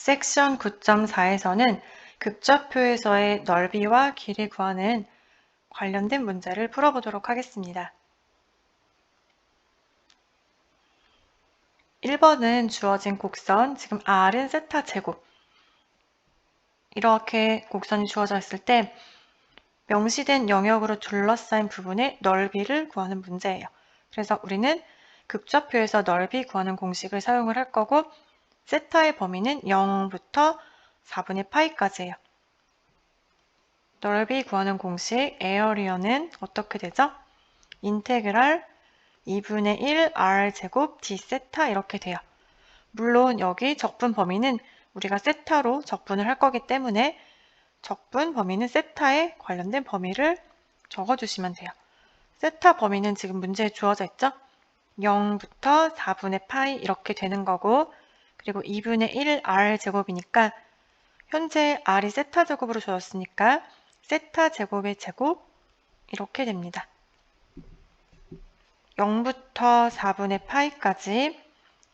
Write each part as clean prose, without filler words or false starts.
섹션 9.4에서는 극좌표에서의 넓이와 길이 구하는 관련된 문제를 풀어보도록 하겠습니다. 1번은 주어진 곡선, 지금 R은 세타 제곱. 이렇게 곡선이 주어져 있을 때 명시된 영역으로 둘러싸인 부분의 넓이를 구하는 문제예요. 그래서 우리는 극좌표에서 넓이 구하는 공식을 사용을 할 거고 세타의 범위는 0부터 4분의 파이까지예요. 넓이 구하는 공식 에어리어는 어떻게 되죠? 인테그랄 2분의 1 r 제곱 d 세타 이렇게 돼요. 물론 여기 적분 범위는 우리가 세타로 적분을 할 거기 때문에 적분 범위는 세타에 관련된 범위를 적어주시면 돼요. 세타 범위는 지금 문제에 주어져 있죠? 0부터 4분의 파이 이렇게 되는 거고 그리고 2분의 1 r 제곱이니까 현재 r이 세타 제곱으로 주어졌으니까 세타 제곱의 제곱 이렇게 됩니다. 0부터 4분의 파이까지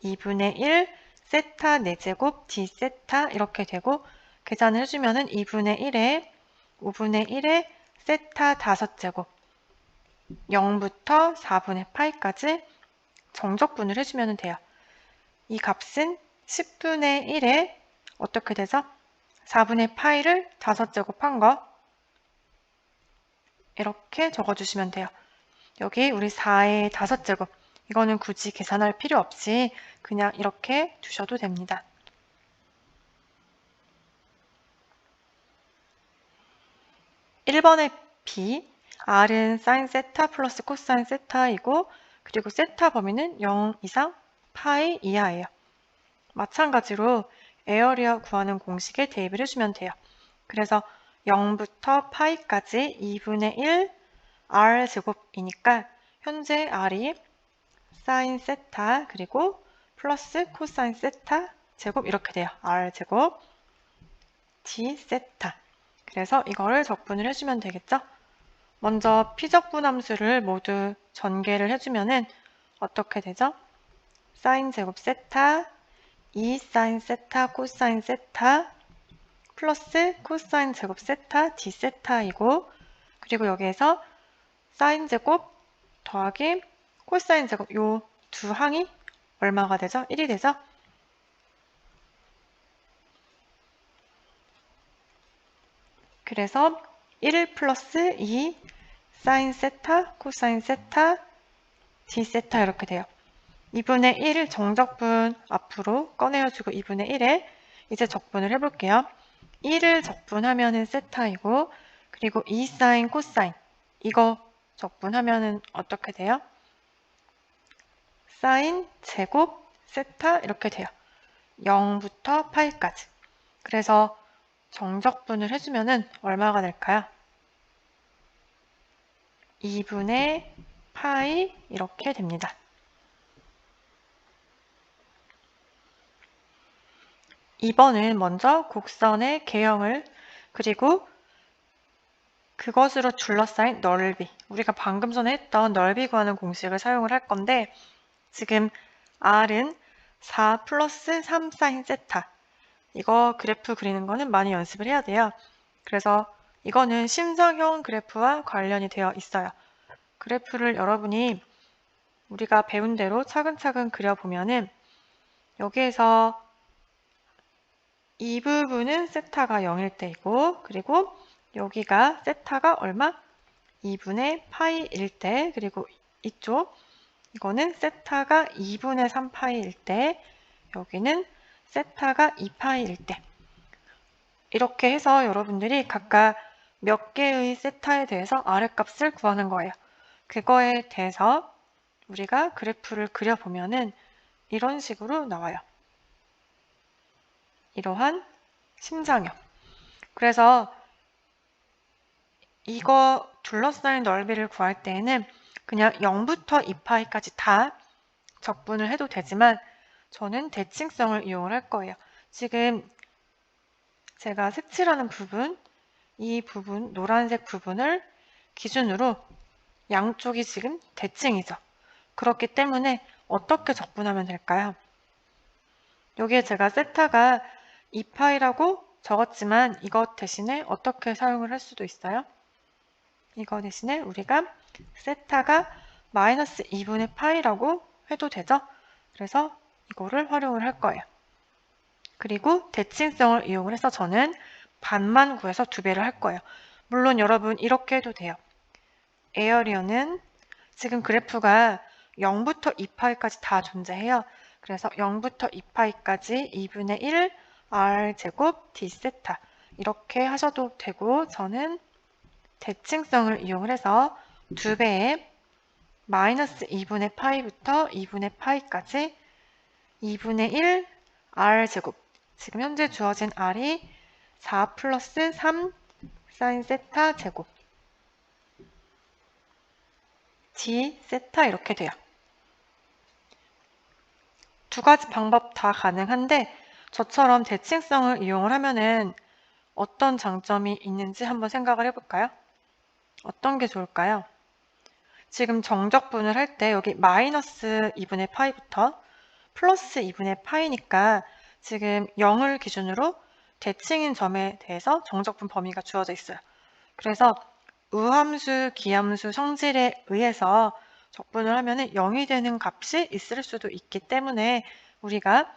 2분의 1 세타 4제곱 d 세타 이렇게 되고 계산을 해주면 2분의 1에 5분의 1에 세타 5제곱 0부터 4분의 파이까지 정적분을 해주면 돼요. 이 값은 10분의 1에 어떻게 되죠? 4분의 파이를 5제곱 한 거 이렇게 적어주시면 돼요. 여기 우리 4의 5제곱 이거는 굳이 계산할 필요 없이 그냥 이렇게 두셔도 됩니다. (1번의) B R은 사인 세타 플러스 코사인 세타이고 그리고 세타 범위는 0 이상 파이 이하예요. 마찬가지로 에어리어 구하는 공식에 대입을 해주면 돼요. 그래서 0부터 파이까지 2분의 1 r 제곱이니까 현재 r이 사인 세타 그리고 플러스 코사인 세타 제곱 이렇게 돼요. r 제곱 d 세타. 그래서 이거를 적분을 해주면 되겠죠? 먼저 피적분 함수를 모두 전개를 해주면은 어떻게 되죠? 사인 제곱 세타 2 사인 세타 코사인 세타 플러스 코사인 제곱 세타 d 세타이고 그리고 여기에서 사인 제곱 더하기 코사인 제곱 요 두 항이 얼마가 되죠? 1이 되죠? 그래서 1 플러스 2 사인 세타 코사인 세타 d 세타 이렇게 돼요. 2분의 1 정적분 앞으로 꺼내어주고 2분의 1에 이제 적분을 해볼게요. 1을 적분하면은 세타이고 그리고 2 사인 코사인 이거 적분하면은 어떻게 돼요? 사인 제곱 세타 이렇게 돼요. 0부터 파이까지. 그래서 정적분을 해주면은 얼마가 될까요? 2분의 파이 이렇게 됩니다. (2번은) 먼저 곡선의 개형을 그리고 그것으로 둘러싸인 넓이 우리가 방금 전에 했던 넓이 구하는 공식을 사용을 할 건데 지금 R은 4 플러스 3 사인 세타 이거 그래프 그리는 거는 많이 연습을 해야 돼요. 그래서 이거는 심상형 그래프와 관련이 되어 있어요. 그래프를 여러분이 우리가 배운 대로 차근차근 그려보면은 여기에서 이 부분은 세타가 0일 때이고 그리고 여기가 세타가 얼마? 2분의 파이일 때 그리고 이쪽 이거는 세타가 2분의 3파이일 때 여기는 세타가 2파이일 때 이렇게 해서 여러분들이 각각 몇 개의 세타에 대해서 아랫값을 구하는 거예요. 그거에 대해서 우리가 그래프를 그려보면은 이런 식으로 나와요. 이러한 심상형. 그래서 이거 둘러싸인 넓이를 구할 때에는 그냥 0부터 2파이까지 다 적분을 해도 되지만 저는 대칭성을 이용을 할 거예요. 지금 제가 색칠하는 부분, 이 부분, 노란색 부분을 기준으로 양쪽이 지금 대칭이죠. 그렇기 때문에 어떻게 적분하면 될까요? 여기에 제가 세타가 2파이라고 적었지만 이것 대신에 어떻게 사용을 할 수도 있어요? 이거 대신에 우리가 세타가 마이너스 2분의 파이라고 해도 되죠? 그래서 이거를 활용을 할 거예요. 그리고 대칭성을 이용을 해서 저는 반만 구해서 2배를 할 거예요. 물론 여러분 이렇게 해도 돼요. 에어리어는 지금 그래프가 0부터 2파이까지 다 존재해요. 그래서 0부터 2파이까지 2분의 1 r제곱 d세타 이렇게 하셔도 되고 저는 대칭성을 이용을 해서 2배의 마이너스 2분의 파이부터 2분의 파이까지 2분의 1 r제곱 지금 현재 주어진 r이 4 플러스 3 사인 세타 제곱 d 세타 이렇게 돼요. 두 가지 방법 다 가능한데 저처럼 대칭성을 이용을 하면은 어떤 장점이 있는지 한번 생각을 해볼까요? 어떤 게 좋을까요? 지금 정적분을 할 때 여기 마이너스 2분의 파이부터 플러스 2분의 파이니까 지금 0을 기준으로 대칭인 점에 대해서 정적분 범위가 주어져 있어요. 그래서 우함수, 기함수 성질에 의해서 적분을 하면 0이 되는 값이 있을 수도 있기 때문에 우리가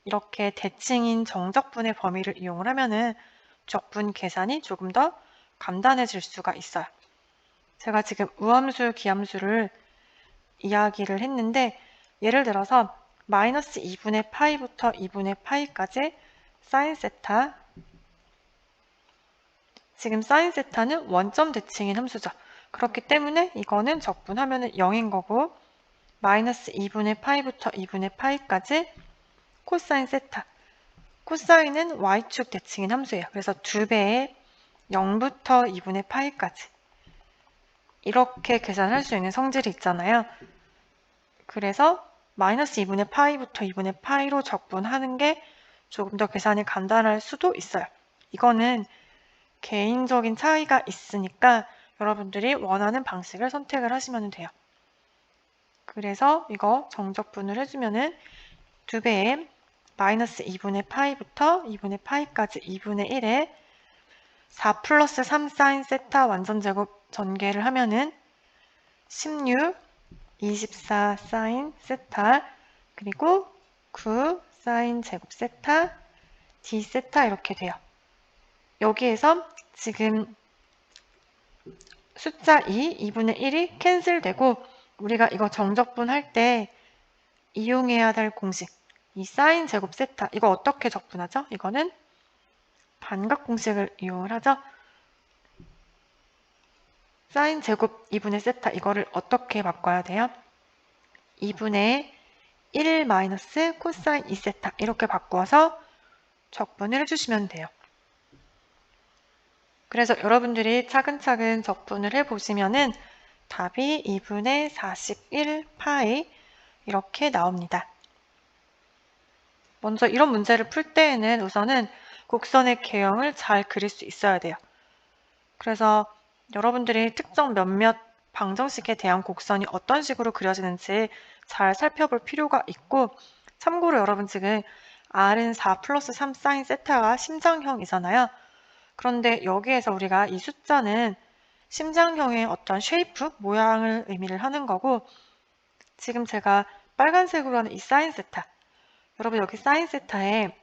이렇게 대칭인 정적분의 범위를 이용을 하면 적분 계산이 조금 더 간단해질 수가 있어요. 제가 지금 우함수, 기함수를 이야기를 했는데 예를 들어서 마이너스 2분의 파이부터 2분의 파이까지 사인 세타 지금 사인 세타는 원점 대칭인 함수죠. 그렇기 때문에 이거는 적분하면 0인 거고 마이너스 2분의 파이부터 2분의 파이까지 코사인 세타 코사인은 y축 대칭인 함수예요. 그래서 2배의 0부터 2분의 파이까지 이렇게 계산할 수 있는 성질이 있잖아요. 그래서 마이너스 2분의 파이부터 2분의 파이로 적분하는 게 조금 더 계산이 간단할 수도 있어요. 이거는 개인적인 차이가 있으니까 여러분들이 원하는 방식을 선택을 하시면 돼요. 그래서 이거 정적분을 해주면은 2배의 마이너스 2분의 파이부터 2분의 파이까지 2분의 1에 4 플러스 3 사인 세타 완전제곱 전개를 하면은 16, 24 사인 세타 그리고 9 사인 제곱 세타 d 세타 이렇게 돼요. 여기에서 지금 숫자 2분의 1이 캔슬되고 우리가 이거 정적분 할 때 이용해야 될 공식 이 사인 제곱 세타 이거 어떻게 적분하죠? 이거는 반각 공식을 이용을 하죠. 사인 제곱 2분의 세타 이거를 어떻게 바꿔야 돼요? 2분의 1 마이너스 코사인 2세타 이렇게 바꿔서 적분을 해주시면 돼요. 그래서 여러분들이 차근차근 적분을 해보시면은 답이 2분의 41 파이 이렇게 나옵니다. 먼저 이런 문제를 풀 때에는 우선은 곡선의 개형을 잘 그릴 수 있어야 돼요. 그래서 여러분들이 특정 몇몇 방정식에 대한 곡선이 어떤 식으로 그려지는지 잘 살펴볼 필요가 있고 참고로 여러분 지금 R은 4 플러스 3 사인 세타가 심장형이잖아요. 그런데 여기에서 우리가 이 숫자는 심장형의 어떤 쉐이프, 모양을 의미를 하는 거고 지금 제가 빨간색으로 하는 이 사인 세타 여러분 여기 사인 세타에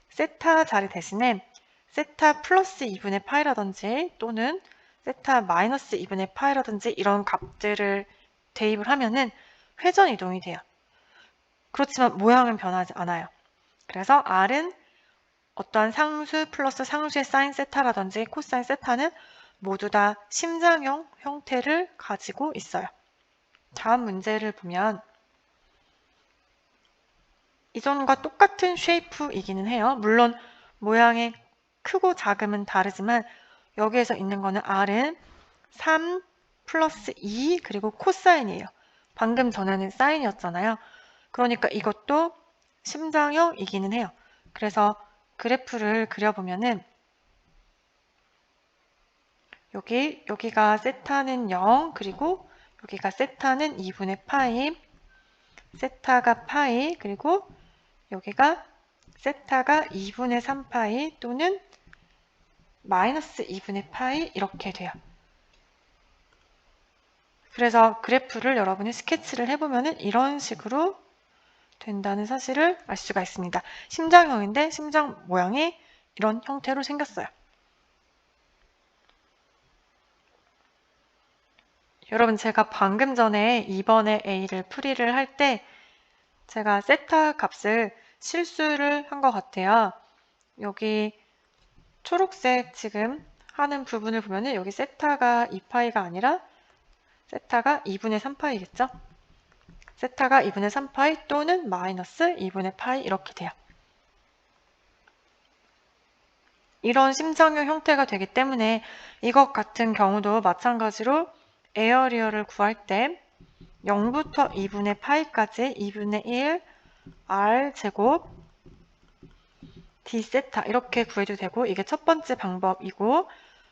세타 자리 대신에 세타 플러스 2분의 파이라든지 또는 세타 마이너스 2분의 파이라든지 이런 값들을 대입을 하면은 회전 이동이 돼요. 그렇지만 모양은 변하지 않아요. 그래서 R은 어떠한 상수 플러스 상수의 사인 세타라든지 코사인 세타는 모두 다 심장형 형태를 가지고 있어요. 다음 문제를 보면 이전과 똑같은 쉐이프이기는 해요. 물론 모양의 크고 작음은 다르지만 여기에서 있는 거는 R은 3 플러스 2 그리고 코사인이에요. 방금 전에는 사인이었잖아요. 그러니까 이것도 심장형이기는 해요. 그래서 그래프를 그려보면은 여기가 세타는 0 그리고 여기가 세타는 2분의 파이 세타가 파이 그리고 여기가 세타가 2분의 3파이 또는 마이너스 2분의 파이 이렇게 돼요. 그래서 그래프를 여러분이 스케치를 해보면 이런 식으로 된다는 사실을 알 수가 있습니다. 심장형인데 심장 모양이 이런 형태로 생겼어요. 여러분 제가 방금 전에 2번의 A를 풀이를 할 때 제가 세타 값을 실수를 한 것 같아요. 여기 초록색 지금 하는 부분을 보면 여기 세타가 2파이가 아니라 세타가 2분의 3파이겠죠? 세타가 2분의 3파이 또는 마이너스 2분의 파이 이렇게 돼요. 이런 심장형 형태가 되기 때문에 이것 같은 경우도 마찬가지로 에어리어를 구할 때 0부터 2분의 파이까지 2분의 1 r 제곱 d 세타 이렇게 구해도 되고 이게 첫 번째 방법이고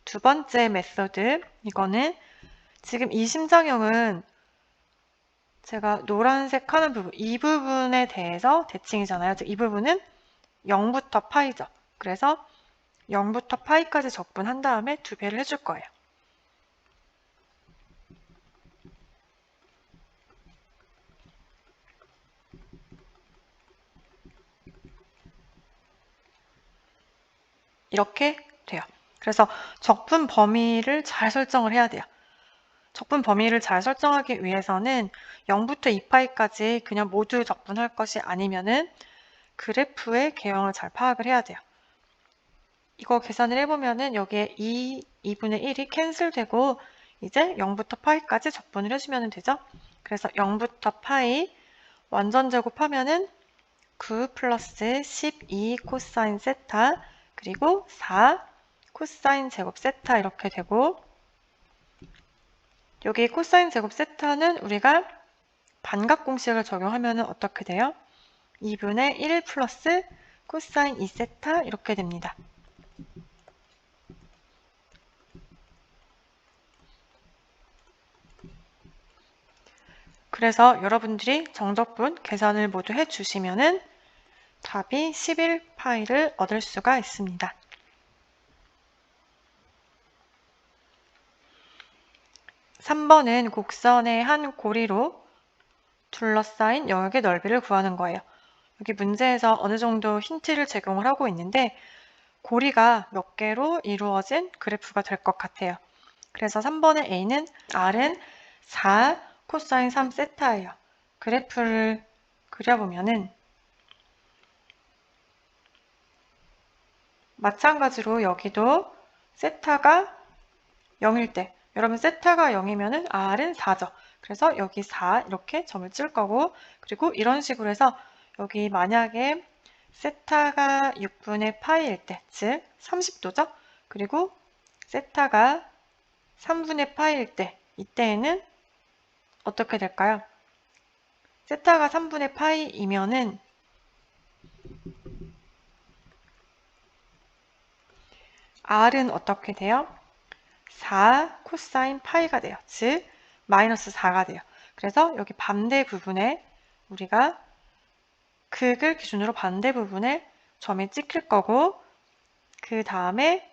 두 번째 메서드 이거는 지금 이 심장형은 제가 노란색 하는 부분 이 부분에 대해서 대칭이잖아요. 즉 이 부분은 0부터 파이죠. 그래서 0부터 파이까지 적분한 다음에 2배를 해줄 거예요. 이렇게 돼요. 그래서 적분 범위를 잘 설정을 해야 돼요. 적분 범위를 잘 설정하기 위해서는 0부터 2파이까지 그냥 모두 적분할 것이 아니면은 그래프의 개형을 잘 파악을 해야 돼요. 이거 계산을 해보면은 여기에 2분의 1이 캔슬되고 이제 0부터 파이까지 적분을 해주면 되죠. 그래서 0부터 파이 완전 제곱하면은 9 플러스 12 코사인 세타 그리고 4 코사인 제곱 세타 이렇게 되고 여기 코사인 제곱 세타는 우리가 반각 공식을 적용하면 어떻게 돼요? 2분의 1 플러스 코사인 2세타 이렇게 됩니다. 그래서 여러분들이 정적분 계산을 모두 해주시면 답이 11파이를 얻을 수가 있습니다. (3번은) 곡선의 한 고리로 둘러싸인 영역의 넓이를 구하는 거예요. 여기 문제에서 어느 정도 힌트를 제공을 하고 있는데 고리가 몇 개로 이루어진 그래프가 될 것 같아요. 그래서 3번의 A는 R은 4 코사인 3 세타예요. 그래프를 그려보면은 마찬가지로 여기도 세타가 0일 때 여러분 세타가 0이면은 R은 4죠. 그래서 여기 4 이렇게 점을 찔 거고 그리고 이런 식으로 해서 여기 만약에 세타가 6분의 파이일 때, 즉 30도죠. 그리고 세타가 3분의 파이일 때, 이때에는 어떻게 될까요? 세타가 3분의 파이이면은 R은 어떻게 돼요? 4 코사인 파이가 돼요. 즉 마이너스 4가 돼요. 그래서 여기 반대 부분에 우리가 극을 기준으로 반대 부분에 점이 찍힐 거고 그 다음에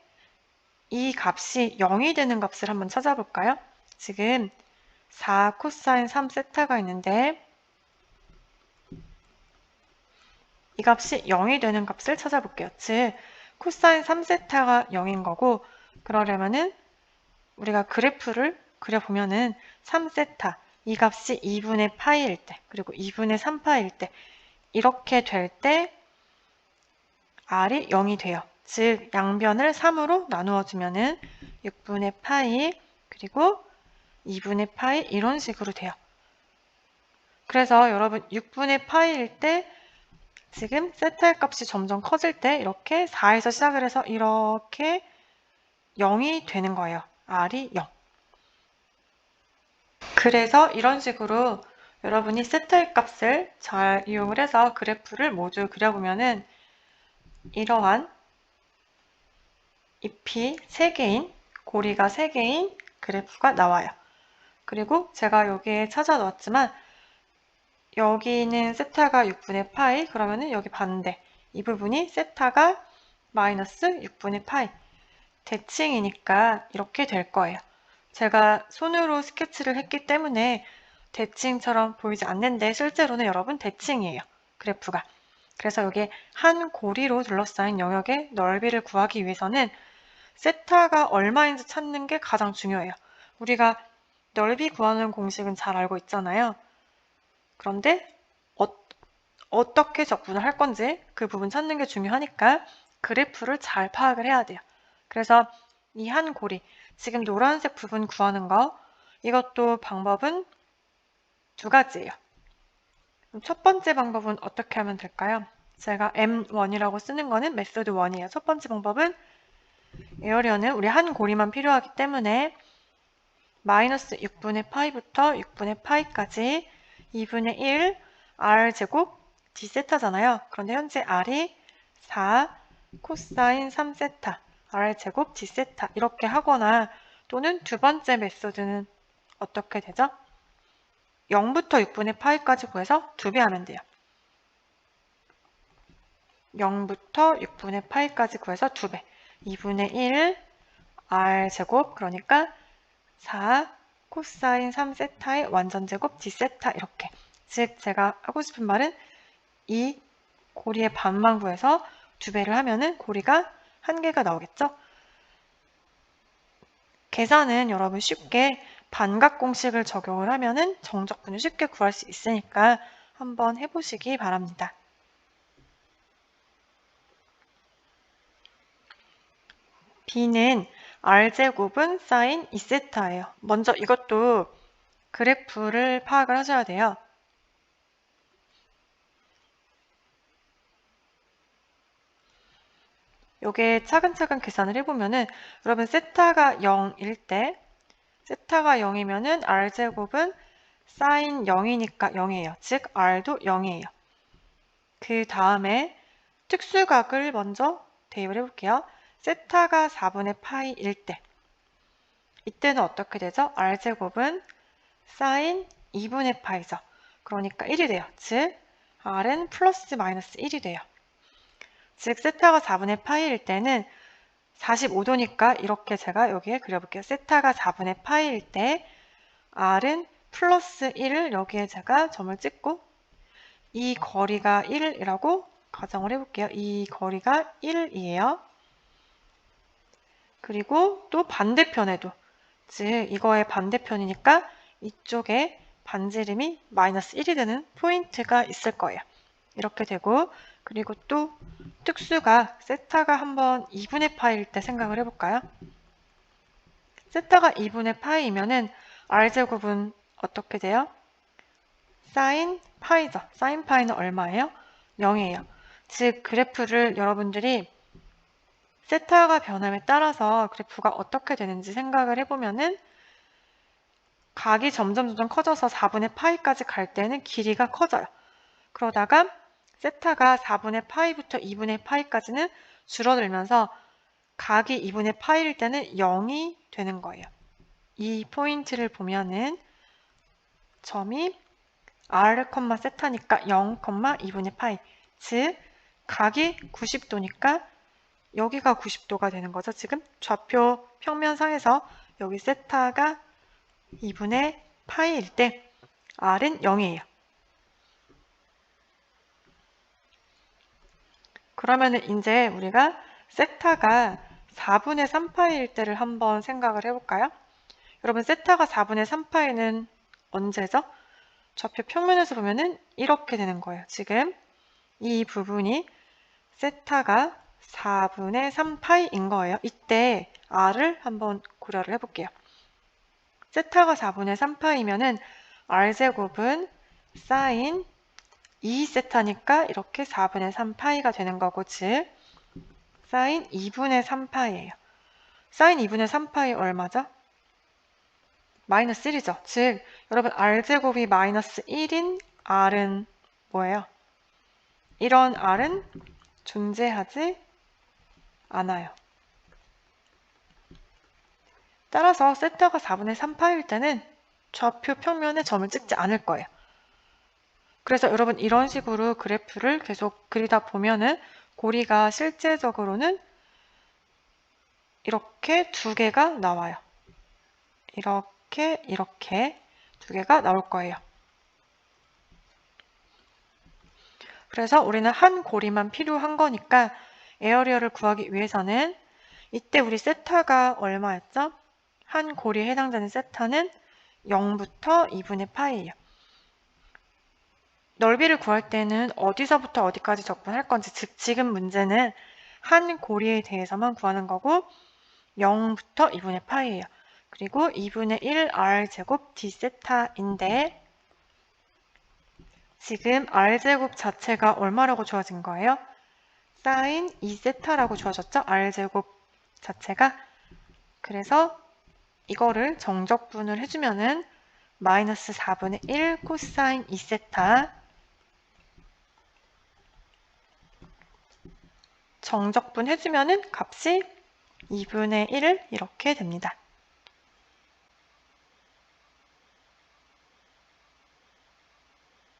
이 값이 0이 되는 값을 한번 찾아볼까요? 지금 4 코사인 3 세타가 있는데 이 값이 0이 되는 값을 찾아볼게요. 즉 코사인 3 세타가 0인 거고 그러려면은 우리가 그래프를 그려보면은 3세타 이 값이 2분의 파이일 때 그리고 2분의 3파이일 때 이렇게 될 때 R이 0이 돼요. 즉 양변을 3으로 나누어 주면은 6분의 파이 그리고 2분의 파이 이런 식으로 돼요. 그래서 여러분 6분의 파이일 때 지금 세타의 값이 점점 커질 때 이렇게 4에서 시작을 해서 이렇게 0이 되는 거예요. R이 0. 그래서 이런 식으로 여러분이 세타의 값을 잘 이용을 해서 그래프를 모두 그려보면은 이러한 잎이 3개인, 고리가 3개인 그래프가 나와요. 그리고 제가 여기에 찾아 놓았지만 여기는 세타가 6분의 파이, 그러면은 여기 반대. 이 부분이 세타가 마이너스 6분의 파이. 대칭이니까 이렇게 될 거예요. 제가 손으로 스케치를 했기 때문에 대칭처럼 보이지 않는데 실제로는 여러분 대칭이에요. 그래프가. 그래서 여기 한 고리로 둘러싸인 영역의 넓이를 구하기 위해서는 세타가 얼마인지 찾는 게 가장 중요해요. 우리가 넓이 구하는 공식은 잘 알고 있잖아요. 그런데 어떻게 적분을 할 건지 그 부분 찾는 게 중요하니까 그래프를 잘 파악을 해야 돼요. 그래서 이 한 고리, 지금 노란색 부분 구하는 거, 이것도 방법은 두 가지예요. 그럼 첫 번째 방법은 어떻게 하면 될까요? 제가 M1이라고 쓰는 거는 메소드 1이에요. 첫 번째 방법은 에어리어는 우리 한 고리만 필요하기 때문에 마이너스 6분의 파이부터 6분의 파이까지 2분의 1 R제곱 D세타잖아요. 그런데 현재 R이 4 코사인 3세타 R제곱 D세타 이렇게 하거나 또는 두 번째 메소드는 어떻게 되죠? 0부터 6분의 파이까지 구해서 2배 하면 돼요. 0부터 6분의 파이까지 구해서 2배. 2분의 1 R제곱 그러니까 4 코사인 3세타의 완전제곱 D세타 이렇게. 즉 제가 하고 싶은 말은 이 고리의 반만 구해서 2배를 하면은 고리가 1개가 나오겠죠? 계산은 여러분 쉽게 반각 공식을 적용을 하면은 정적분을 쉽게 구할 수 있으니까 한번 해보시기 바랍니다. B는 R제곱은 사인 2세타예요. 먼저 이것도 그래프를 파악을 하셔야 돼요. 요게 차근차근 계산을 해보면은 여러분 세타가 0일 때 세타가 0이면은 R제곱은 사인 0이니까 0이에요. 즉 R도 0이에요. 그 다음에 특수각을 먼저 대입을 해볼게요. 세타가 4분의 파이일 때 이때는 어떻게 되죠? R제곱은 사인 2분의 파이죠. 그러니까 1이 돼요. 즉 R은 플러스 마이너스 1이 돼요. 즉 세타가 4분의 파이일 때는 45도니까 이렇게 제가 여기에 그려볼게요. 세타가 4분의 파이일 때 R은 플러스 1을 여기에 제가 점을 찍고 이 거리가 1이라고 가정을 해볼게요. 이 거리가 1이에요. 그리고 또 반대편에도 즉 이거의 반대편이니까 이쪽에 반지름이 마이너스 1이 되는 포인트가 있을 거예요. 이렇게 되고 그리고 또 특수가 세타가 한번 2분의 파이일 때 생각을 해볼까요? 세타가 2분의 파이이면은 R제곱은 어떻게 돼요? 사인 파이죠. 사인 파이는 얼마예요? 0이에요. 즉 그래프를 여러분들이 세타가 변함에 따라서 그래프가 어떻게 되는지 생각을 해보면은 각이 점점 커져서 4분의 파이까지 갈 때는 길이가 커져요. 그러다가 세타가 4분의 파이부터 2분의 파이까지는 줄어들면서 각이 2분의 파이일 때는 0이 되는 거예요. 이 포인트를 보면은 점이 R, 세타니까 0, 2분의 파이. 즉 각이 90도니까 여기가 90도가 되는 거죠. 지금 좌표 평면상에서 여기 세타가 2분의 파이일 때 R은 0이에요. 그러면은 이제 우리가 세타가 4분의 3파이일 때를 한번 생각을 해볼까요? 여러분 세타가 4분의 3파이는 언제죠? 좌표 평면에서 보면은 이렇게 되는 거예요. 지금 이 부분이 세타가 4분의 3파이인 거예요. 이때 R을 한번 고려를 해볼게요. 세타가 4분의 3파이면은 R제곱은 사인 2세타니까 이렇게 4분의 3파이가 되는 거고 즉 사인 2분의 3파이예요. 사인 2분의 3파이 얼마죠? 마이너스 1이죠. 즉 여러분 R제곱이 마이너스 1인 R은 뭐예요? 이런 R은 존재하지 않아요. 따라서 세타가 4분의 3파일 때는 좌표 평면에 점을 찍지 않을 거예요. 그래서 여러분 이런 식으로 그래프를 계속 그리다 보면은 고리가 실제적으로는 이렇게 두 개가 나와요. 이렇게 두 개가 나올 거예요. 그래서 우리는 한 고리만 필요한 거니까 에어리어를 구하기 위해서는 이때 우리 세타가 얼마였죠? 한 고리에 해당되는 세타는 0부터 2분의 파이예요. 넓이를 구할 때는 어디서부터 어디까지 적분할 건지, 즉 지금 문제는 한 고리에 대해서만 구하는 거고 0부터 2분의 파이예요. 그리고 2분의 1 r제곱 d세타인데 지금 r제곱 자체가 얼마라고 주어진 거예요? 사인 2세타라고 주어졌죠? r제곱 자체가. 그래서 이거를 정적분을 해주면은 마이너스 4분의 1 코사인 2세타 정적분 해주면은 값이 2분의 1 이렇게 됩니다.